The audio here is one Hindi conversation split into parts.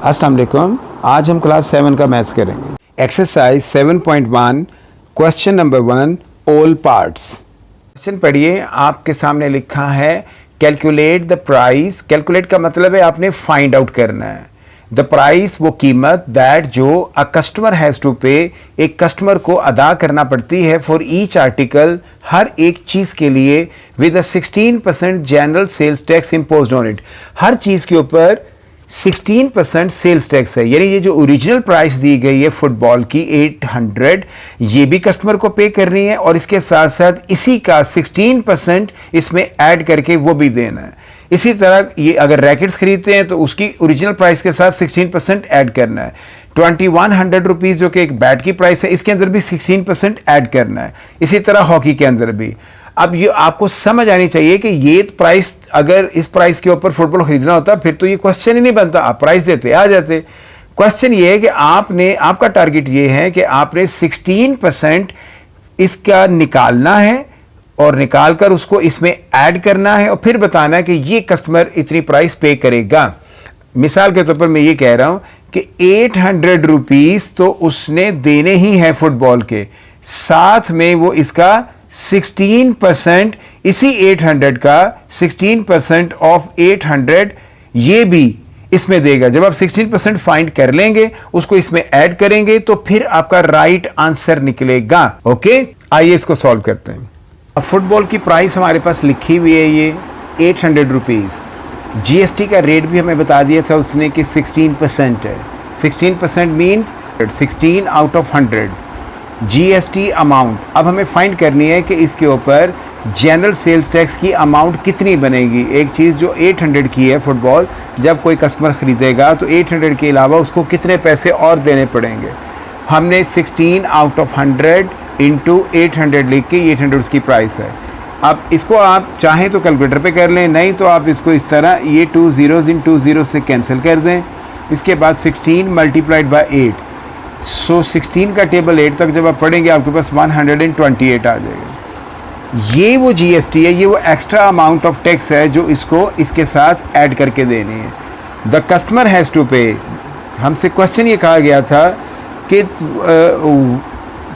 अस्सलाम वालेकुम। आज हम क्लास 7 का मैथ्स करेंगे। Exercise 7.1 question number 1 all parts. Question पढ़िए। आपके सामने लिखा है कैलकुलेट द प्राइस। कैलकुलेट का मतलब है आपने फाइंड आउट करना है। द प्राइस वो कीमत दैट जो अ कस्टमर हैज़ टू पे, एक कस्टमर को अदा करना पड़ती है फॉर ईच आर्टिकल, हर एक चीज़ के लिए, with a 16% general sales tax imposed on it. हर चीज़ के ऊपर 16% सेल्स टैक्स है। यानी ये जो ओरिजिनल प्राइस दी गई है फुटबॉल की 800, ये भी कस्टमर को पे करनी है और इसके साथ साथ इसी का 16% इसमें ऐड करके वो भी देना है। इसी तरह ये अगर रैकेट्स खरीदते हैं तो उसकी ओरिजिनल प्राइस के साथ 16% ऐड करना है। 2100 रुपीज़ जो कि एक बैट की प्राइस है, इसके अंदर भी 16% ऐड करना है। इसी तरह हॉकी के अंदर भी। अब ये आपको समझ आनी चाहिए कि ये प्राइस, अगर इस प्राइस के ऊपर फुटबॉल खरीदना होता फिर तो ये क्वेश्चन ही नहीं बनता, आप प्राइस देते आ जाते। क्वेश्चन ये है कि आपका टारगेट ये है कि आपने 16% इसका निकालना है और निकाल कर उसको इसमें ऐड करना है और फिर बताना है कि ये कस्टमर इतनी प्राइस पे करेगा। मिसाल के तौर पर मैं ये कह रहा हूं कि 800 रुपीज़ तो उसने देने ही है फुटबॉल के, साथ में वो इसका 16%, इसी 800 का 16% ऑफ 800 ये भी इसमें देगा। जब आप 16% फाइंड कर लेंगे, उसको इसमें ऐड करेंगे तो फिर आपका राइट आंसर निकलेगा। ओके, आइए इसको सॉल्व करते हैं। अब फुटबॉल की प्राइस हमारे पास लिखी हुई है ये 800 रुपीज़। जीएसटी का रेट भी हमें बता दिया था उसने कि 16% है। 16% means 16 out of 100 GST amount. अब हमें फाइंड करनी है कि इसके ऊपर जनरल सेल्स टैक्स की अमाउंट कितनी बनेगी। एक चीज़ जो 800 की है फुटबॉल, जब कोई कस्टमर ख़रीदेगा तो 800 के अलावा उसको कितने पैसे और देने पड़ेंगे। हमने 16 आउट ऑफ 100 इंटू 800 लिख के 800 उसकी प्राइस है। अब इसको आप चाहें तो कैलकुलेटर पे कर लें, नहीं तो आप इसको इस तरह ये 2 zeros इन 2 zeros से कैंसिल कर दें। इसके बाद 16 मल्टीप्लाइड बाई 8, सो 16 का टेबल 8 तक जब आप पढ़ेंगे आपके पास 128 आ जाएगा। ये वो जीएसटी है, ये वो एक्स्ट्रा अमाउंट ऑफ टैक्स है जो इसको इसके साथ ऐड करके देनी है। द कस्टमर हैज़ टू पे, हमसे क्वेश्चन ये कहा गया था कि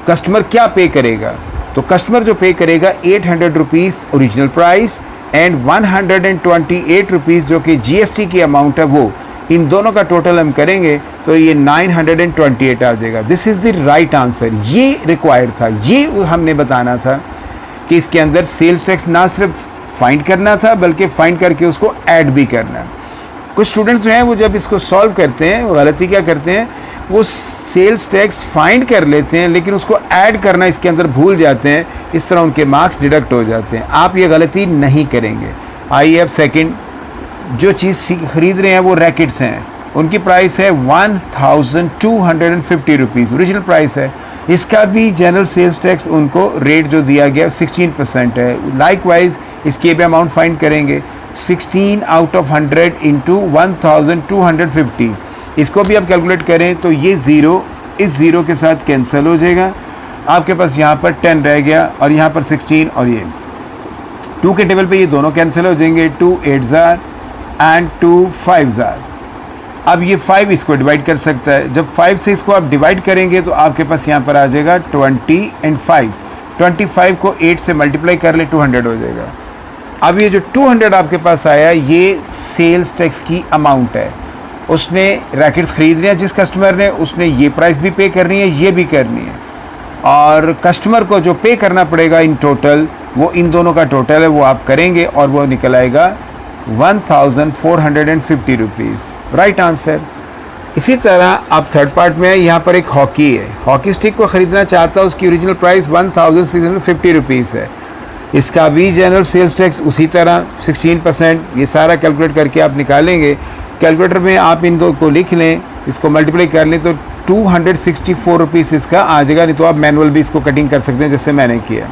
कस्टमर क्या पे करेगा। तो कस्टमर जो पे करेगा 800 rupees original price and 128 rupees जो कि जीएसटी की अमाउंट है, वो इन दोनों का टोटल हम करेंगे तो ये 928 आ जाएगा। This is the right answer. ये रिक्वायर्ड था, ये हमने बताना था कि इसके अंदर सेल्स टैक्स ना सिर्फ फाइंड करना था बल्कि फाइंड करके उसको ऐड भी करना है। कुछ स्टूडेंट्स जो हैं वो जब इसको सॉल्व करते हैं वो गलती क्या करते हैं, वो सेल्स टैक्स फाइंड कर लेते हैं लेकिन उसको ऐड करना इसके अंदर भूल जाते हैं, इस तरह उनके मार्क्स डिडक्ट हो जाते हैं। आप ये गलती नहीं करेंगे। आइए अब सेकंड, जो चीज़ खरीद रहे हैं वो रैकेट्स हैं, उनकी प्राइस है 1250 रुपीज़, ओरिजिनल प्राइस है। इसका भी जनरल सेल्स टैक्स उनको रेट जो दिया गया 16% है। लाइकवाइज इसके भी अमाउंट फाइंड करेंगे 16 आउट ऑफ 100 इंटू 1250। इसको भी आप कैलकुलेट करें तो ये ज़ीरो इस ज़ीरो के साथ कैंसिल हो जाएगा। आपके पास यहाँ पर 10 रह गया और यहाँ पर 16 और ये 2 के टेबल पे ये दोनों कैंसिल हो जाएंगे। 2 8 एंड 2 5। अब ये 5 इसको डिवाइड कर सकता है। जब 5 से इसको आप डिवाइड करेंगे तो आपके पास यहाँ पर आ जाएगा 20 एंड 5। 25 को 8 से मल्टीप्लाई कर ले 200 हो जाएगा। अब ये जो 200 आपके पास आया ये सेल्स टैक्स की अमाउंट है। उसने रैकेट्स खरीद लिया जिस कस्टमर ने, उसने ये प्राइस भी पे करनी है, ये भी करनी है, और कस्टमर को जो पे करना पड़ेगा इन टोटल, वो इन दोनों का टोटल है, वो आप करेंगे और वो निकल आएगा 1450 रुपीज़। Right answer. इसी तरह अब थर्ड पार्ट में यहाँ पर एक हॉकी है। हॉकी स्टिक को ख़रीदना चाहता है, उसकी ओरिजिनल प्राइस 1650 रुपीज़ है। इसका भी जनरल सेल्स टैक्स उसी तरह 16%। ये सारा कैलकुलेट करके आप निकालेंगे। कैलकुलेटर में आप इन दो को लिख लें, इसको मल्टीप्लाई कर लें तो 264 रुपीज़ इसका आ जाएगा। नहीं तो आप मैनुअल भी इसको कटिंग कर सकते हैं जैसे मैंने किया।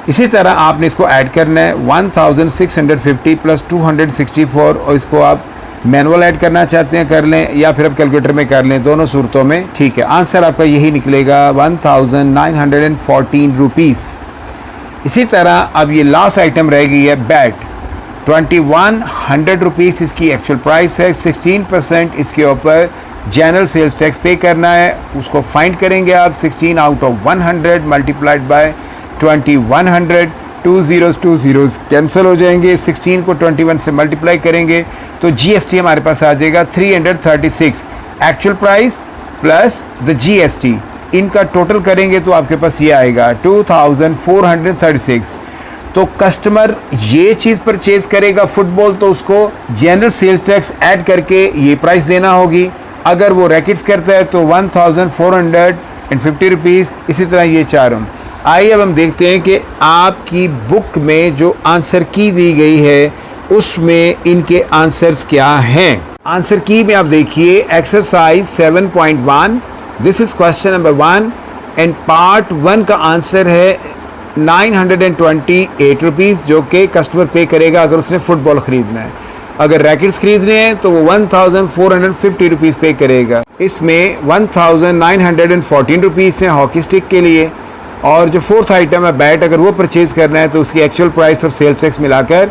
इसी तरह आपने इसको ऐड करना है 1650 प्लस 264, और इसको आप मैनुअल ऐड करना चाहते हैं कर लें या फिर आप कैलकुलेटर में कर लें, दोनों सूरतों में ठीक है। आंसर आपका यही निकलेगा 1914 रुपीज़। इसी तरह अब ये लास्ट आइटम रह गई है बैट। 2100 रुपीज़ इसकी एक्चुअल प्राइस है। 16% इसके ऊपर जनरल सेल्स टैक्स पे करना है, उसको फाइंड करेंगे आप। 16 out of 100 multiplied by 2100, 2 zeros cancel हो जाएंगे। 16 को 21 से मल्टीप्लाई करेंगे तो GST हमारे पास आ जाएगा 336। Actual price plus the GST, इनका टोटल करेंगे तो आपके पास ये आएगा 2436। तो कस्टमर ये चीज़ परचेज करेगा फुटबॉल तो उसको जनरल सेल्स टैक्स ऐड करके ये प्राइस देना होगी। अगर वो रैकेट्स करता है तो 1450 रुपीज़। इसी तरह ये चारों। आइए अब हम देखते हैं कि आपकी बुक में जो आंसर की दी गई है उसमें इनके आंसर्स क्या हैं। आंसर की में आप देखिए exercise 7.1, this is question number 1 and part 1 का आंसर है 928 रुपीज़, जो कि कस्टमर पे करेगा अगर उसने फुटबॉल ख़रीदना है। अगर रैकेट्स खरीदने हैं तो वो 1450 रुपीज़ पे करेगा। इसमें 1914 रुपीज़ हैं हॉकी स्टिक के लिए, और जो फोर्थ आइटम है बैट, अगर वो परचेज़ करना है तो उसकी एक्चुअल प्राइस और सेल्स टैक्स मिलाकर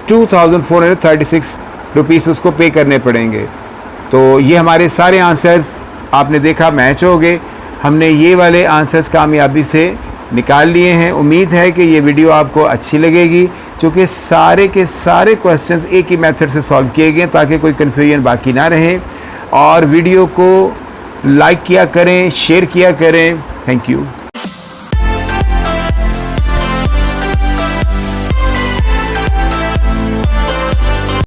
2436 रुपीज़ उसको पे करने पड़ेंगे। तो ये हमारे सारे आंसर्स आपने देखा मैच हो गए। हमने ये वाले आंसर्स कामयाबी से निकाल लिए हैं। उम्मीद है कि ये वीडियो आपको अच्छी लगेगी, क्योंकि सारे के सारे क्वेश्चंस एक ही मेथड से सॉल्व किए गए ताकि कोई कन्फ्यूजन बाकी ना रहे। और वीडियो को लाइक किया करें, शेयर किया करें। Thank you.